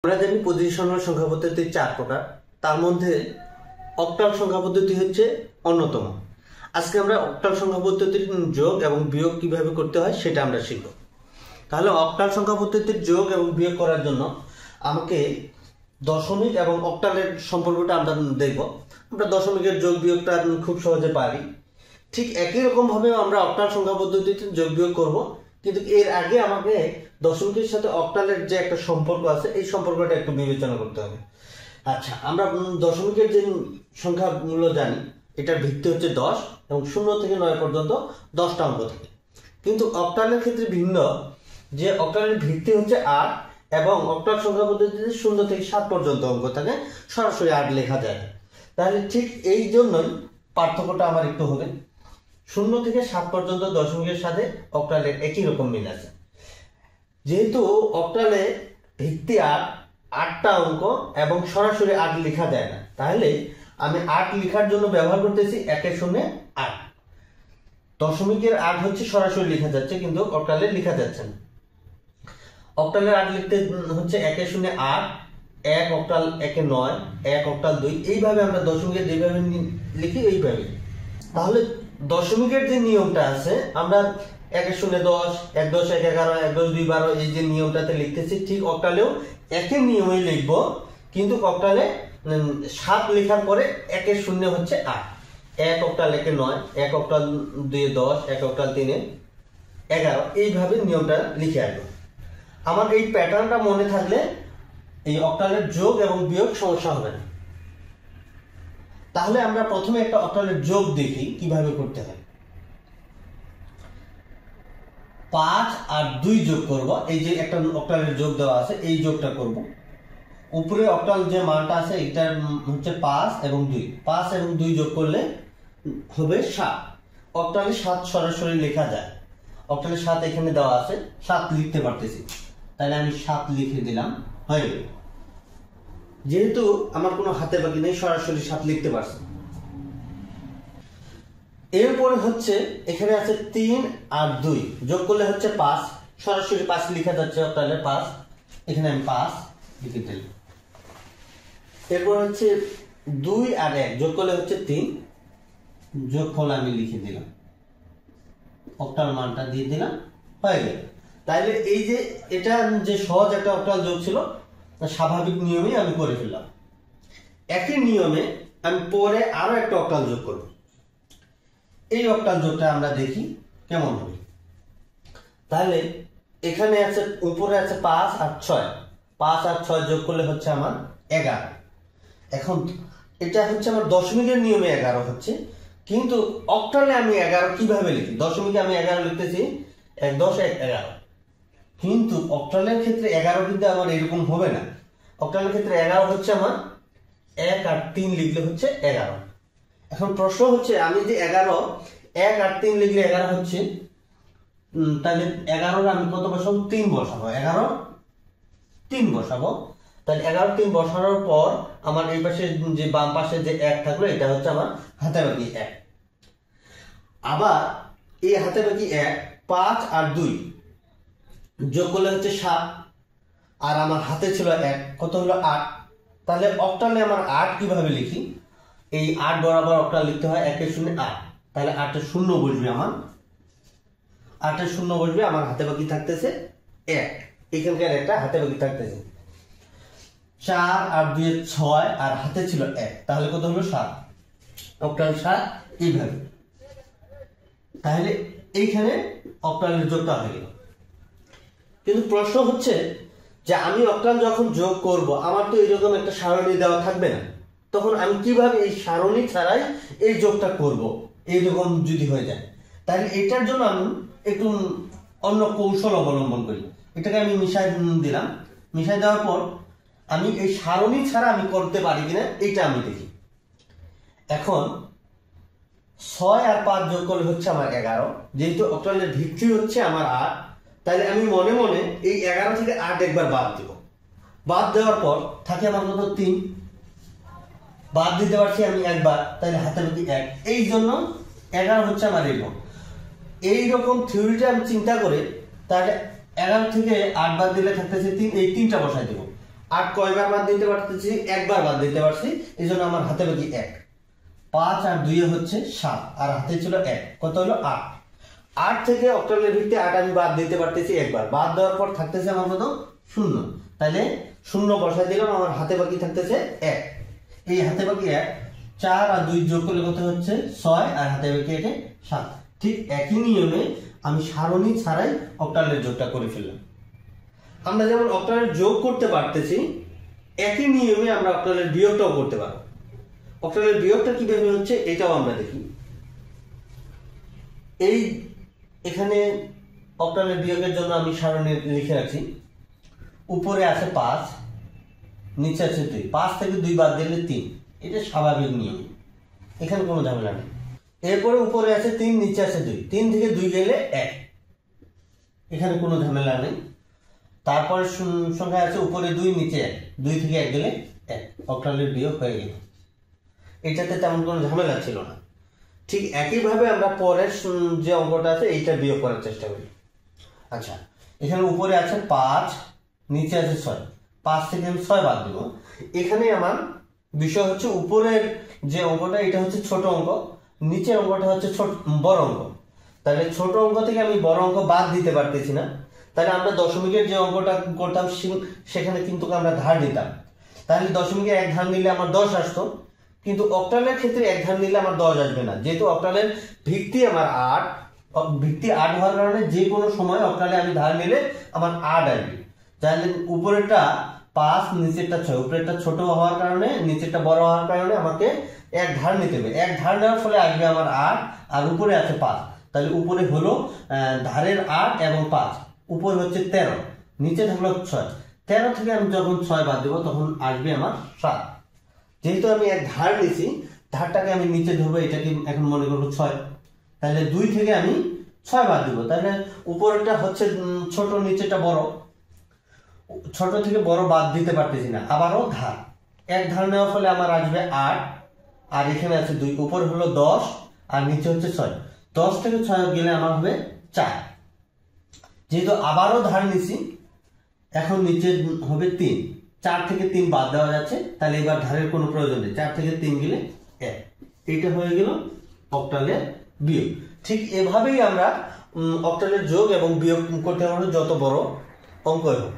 আমরা জানি পজিশনাল সংখ্যা পদ্ধতি 4 প্রকার, তার মধ্যে অক্টাল সংখ্যা পদ্ধতি হচ্ছে অন্যতম। আজকে আমরা অক্টাল সংখ্যা পদ্ধতির যোগ এবং বিয়োগ কিভাবে করতে হয় সেটা আমরা শিখব। তাহলে অক্টাল সংখ্যা পদ্ধতির যোগ এবং বিয়োগ করার জন্য আমাকে দশমিক এবং অক্টালের সম্পর্কটা আমরা দেখব। আমরা দশমিকের যোগ বিয়োগটা খুব সহজে পারি। ঠিক একই রকম ভাবে আমরা অক্টাল সংখ্যা পদ্ধতিতে যোগ বিয়োগ করব, কিন্তু এর আগে আমাকে দশমিকের সাথে অক্টালের যে একটা সম্পর্ক আছে এই সম্পর্কটা একটু বিবেচনা করতে হবে। আচ্ছা, আমরা দশমিকের যে সংখ্যাগুলো জানি এটার ভিত্তি হচ্ছে 10 এবং 0 থেকে 9 পর্যন্ত 10টা অঙ্ক থাকে। কিন্তু অক্টালের ক্ষেত্রে ভিন্ন, যে অক্টালের ভিত্তি হচ্ছে 8 এবং অক্টাল সংখ্যা পদ্ধতিতে 0 থেকে 7 পর্যন্ত অঙ্ক থাকে, সরাসরি 8 লেখা যায়। তাহলে ঠিক এই জন্যই পার্থক্যটা আমার একটু হবে। 0 থেকে 7 পর্যন্ত দশমিকের সাথে অক্টালের একই রকম মিল আছে। যেহেতু অক্টালে ভিত্তি 8টা অঙ্ক এবং সরাসরি 8 লেখা যায় না, তাহলে আমি 8 লেখার জন্য ব্যবহার করতেছি 1 0 8। দশমিকের 8 হচ্ছে সরাসরি লেখা যাচ্ছে, কিন্তু অক্টালে লেখা যাচ্ছে না। অক্টালের 8 লিখতে হচ্ছে 1 0 8, 1 অক্টাল 1 9, 1 অক্টাল 2। এইভাবে আমরা দশমিকের যেভাবে লিখি এইভাবে। তাহলে দশমিকের যে নিয়মটা আছে, আমরা 1 0 10, 1 10 1 11, 1 10 2 12 এই যে নিয়মটাতে লিখতেছি, ঠিক অক্টালেও একই নিয়মেই লিখব। কিন্তু অক্টালে 7 লেখার পরে 1 0 হচ্ছে 8, 1 অক্টাল 1 9, 1 অক্টাল 2 10, 1 অক্টাল 3 11। এইভাবে নিয়মটা লিখে আসবো। আমার এই প্যাটার্নটা মনে থাকলে এই অক্টালের যোগ এবং বিয়োগ সমস্যা হবে না। তাহলে আমরা প্রথমে একটা অক্টালের যোগ দেখি কিভাবে করতে হয়। 5 আর 2 যোগ করব। এই যে একটা অক্টালের যোগ দেওয়া আছে, এই যোগটা করব। উপরে অক্টাল যে মানটা আছে এটা হচ্ছে 5 এবং 2। 5 এবং 2 যোগ করলে হবে 7। অক্টালে 7 সরাসরি লেখা যায়। অক্টালে 7 এখানে দেওয়া আছে, 7 লিখতে পারতেছি, তাহলে আমি 7 লিখে দিলাম, হয়ে গেল। যেহেতু আমার কোনো হাতে বাকি নেই, সরাসরি 7 লিখতে পারছি। এরপরে হচ্ছে এখানে আছে 3 আর 2 যোগ করলে হচ্ছে 5, সরাসরি 5 লেখা যাচ্ছে অক্টালে 5, এখানে আমি 5 লিখে দিলাম। এরপর হচ্ছে 2 আর 1 যোগ করলে হচ্ছে 3, যোগফল আমি লিখে দিলাম, অক্টাল মানটা দিয়ে দিলাম, হয়ে গেল। তাইলে এই যে এটা যে সহজ একটা অক্টাল যোগ ছিল, স্বাভাবিক নিয়মেই আমি করে ফেললাম। একই নিয়মে আমি পরে আরো একটা অক্টাল যোগ করব। এই অক্টাল যোগটা আমরা দেখি কেমন হবে। তাহলে এখানে আছে, উপরে আছে 5 আর 6, 5 আর 6 যোগ করলে হচ্ছে আমার 11। এখন এটা হচ্ছে আমার দশমিকের নিয়মে 11 হচ্ছে, কিন্তু অক্টালে আমি 11 কিভাবে লিখি? দশমিকে আমি 11 লিখতেছি 1 10 1 11, কিন্তু অক্টালের ক্ষেত্রে 11 কিন্তু আমার এরকম হবে না। অক্টালের ক্ষেত্রে 11 হচ্ছে আমার 1 আর 3 লিখলে হচ্ছে 11। এখন প্রশ্ন হচ্ছে, আমি যে 11 1 আর 3 লিখলে 11 হচ্ছে, তাহলে 11 আমি কত বসাবো? 3 বসাবো। 11 3 বসাবো। তাহলে 11 3 বসানোর পর আমার এই পাশে যে বাম পাশে যে 1 থাকলো, এটা হচ্ছে আমার হাতে বাকি 1। আবার এই হাতে বাকি 1, 5 আর 2 যোগ করলে হচ্ছে 7, আর আমার হাতে ছিল 1, কত হলো 8। তাহলে অক্টালে আমার 8 কিভাবে লিখি? এই 8 বরাবর অক্টাল লিখতে হয় 1 0 8। তাহলে 8 এর 0 বসবে, আমার 8 এর 0 বসবে, আমার হাতে বাকি থাকতেছে 1, এখানকার একটা হাতে বাকি থাকতেছে 4 আর 2 6, আর হাতে ছিল 1, তাহলে কত হলো 7, অক্টাল 7 এইভাবে। তাহলে এইখানে অক্টালের যোগটা হয়ে গেল। কিন্তু প্রশ্ন হচ্ছে যে আমি অক্টাল যখন যোগ করব, আমার তো এরকম একটা সারণী দেওয়া থাকবে না। তখন আমি কিভাবে এই সারণী ছাড়াই এই যোগটা করব? এইরকম যদি হয়ে যায়, তাহলে এটার জন্য আমি একটু অন্য কৌশল অবলম্বন করি। এটাকে আমি মিশাই দিলাম। মিশাই দেওয়ার পর আমি এই সারণী ছাড়া আমি করতে পারি কিনা এটা আমি দেখি। এখন 6 আর 5 যোগ করলে হচ্ছে আমার 11। যেহেতু অক্টালের ভিত্তি হচ্ছে আমার 8, তাহলে আমি মনে মনে এই 11 থেকে 8 একবার বাদ দেব। বাদ দেওয়ার পর থাকে আমার কত? 3। বাদ দিতে পারছি আমি একবার, তাহলে হাতে বাকি 1। এই জন্য 11 হচ্ছে আমার এরকম। এইরকম থিওরিটা আমি চিন্তা করে, তাহলে 11 থেকে 8 বাদ দিলে থাকতেছে 3, এই 3টা বসাই দেব। 8 কয়বার বাদ দিতে পারতেছি? একবার বাদ দিতে পারছি, এই জন্য আমার হাতে বাকি 1। 5 আর 2 হচ্ছে 7, আর হাতে ছিল 1, কত হলো 8। 8 থেকে অক্টালের ভিত্তি 8 আমি বাদ দিতে পারতেছি একবার, বাদ দেওয়ার পর থাকতেছে আমার কত? 0। তাহলে 0 বসাই দিলাম, আমার হাতে বাকি থাকতেছে 1। এই হাতে বাকি 1, 4 আর 2 যোগ করলে কত হচ্ছে? 6, আর হাতে বাকি 1 7। ঠিক একই নিয়মে আমি সারণী ছাড়াই অক্টালের যোগটা করে ফেললাম। আমরা যেমন অক্টালের যোগ করতে পারতেছি, একই নিয়মে আমরা অক্টালের বিয়োগটাও করতে পারবো। অক্টালের বিয়োগটা কিভাবে হচ্ছে এটাও আমরা দেখি। এই এখানে অক্টালের বিয়োগের জন্য আমি সারণী লিখে রাখছি। উপরে আছে 5, নিচে আছে 2। 5 থেকে 2 বাদ দিলে 3, এটা স্বাভাবিক নিয়ম, এখানে কোনো ঝামেলা নেই। এরপরে উপরে আছে 3, নিচে আছে 2। 3 থেকে 2 গেলে 1, এখানে কোনো ঝামেলা নেই। তারপরে সংখ্যা আছে উপরে 2, নিচে 1। 2 থেকে 1 গেলে 1, অক্টালের বিয়োগ হয়ে গেল। এটাতে তেমন কোনো ঝামেলা ছিল না। ঠিক একইভাবে আমরা পরের যে অঙ্কটা আছে এইটা বিয়োগ করার চেষ্টা করি। আচ্ছা, এখানে উপরে আছে 5, নিচে আছে 6। 5 থেকে আমি 6 বাদ দিব। এখানে আমার বিষয় হচ্ছে উপরের যে অঙ্কটা এটা হচ্ছে ছোট অঙ্ক, নিচের অঙ্কটা হচ্ছে বড় অঙ্ক। তাহলে ছোট অঙ্ক থেকে আমি বড় অঙ্ক বাদ দিতে পারতেছি না। তাহলে আমরা দশমিকের যে অঙ্কটা করতাম সেখানে কিন্তু আমরা ধার নিতাম। তাহলে দশমিকে 1 ধার নিলে আমার 10 আসতো, কিন্তু অক্টালের ক্ষেত্রে 1 ধার নিলে আমার 10 আসবে না, যেহেতু অক্টালের ভিত্তি আমার 8। ভিত্তি 8 হওয়ার কারণে যে কোনো সময় অক্টালে আমি ধার নিলে আমার 8 আসবে। তাহলে উপরেরটা 5, নিচেরটা 6। উপরেরটা ছোট হওয়ার কারণে, নিচেরটা বড় হওয়ার কারণে আমাকে 1 ধার নিতে হবে। 1 ধার নেওয়ার ফলে আসবে আমার 8, আর উপরে আছে 5। তাহলে উপরে হলো ধারের 8 এবং 5, উপরে হচ্ছে 13, নিচে থাকলো 6। 13 থেকে আমি যখন 6 বাদ দেবো তখন আসবে আমার 7। যেহেতু আমি 1 ধার নিছি, ধারটাকে আমি নিচে ধরবো, এটাকে এখন মনে করবো 6। তাহলে 2 থেকে আমি 6 বাদ দিব। তাহলে উপরেরটা হচ্ছে ছোট, নিচেটা বড়। ছোট থেকে বড় বাদ দিতে পারতেছি না, আবারও ধার। 1 ধার নেওয়ার ফলে আমার আসবে 8, আর এখানে আছে 2। উপরে হলো 10, আর নিচে হচ্ছে 6। 10 থেকে 6 গেলে আমার হবে 4। যেহেতু আবারও ধার নিছি, এখন নিচে হবে 3। 4 থেকে 3 বাদ দেওয়া যাচ্ছে, তাহলে এবার ধারের কোনো প্রয়োজন নেই। 4 থেকে 3 গেলে 1। এইটা হয়ে গেল অক্টালের বিয়োগ। ঠিক এভাবেই আমরা অক্টালের যোগ এবং বিয়োগ করতে পারবো, যত বড় অঙ্ক হোক।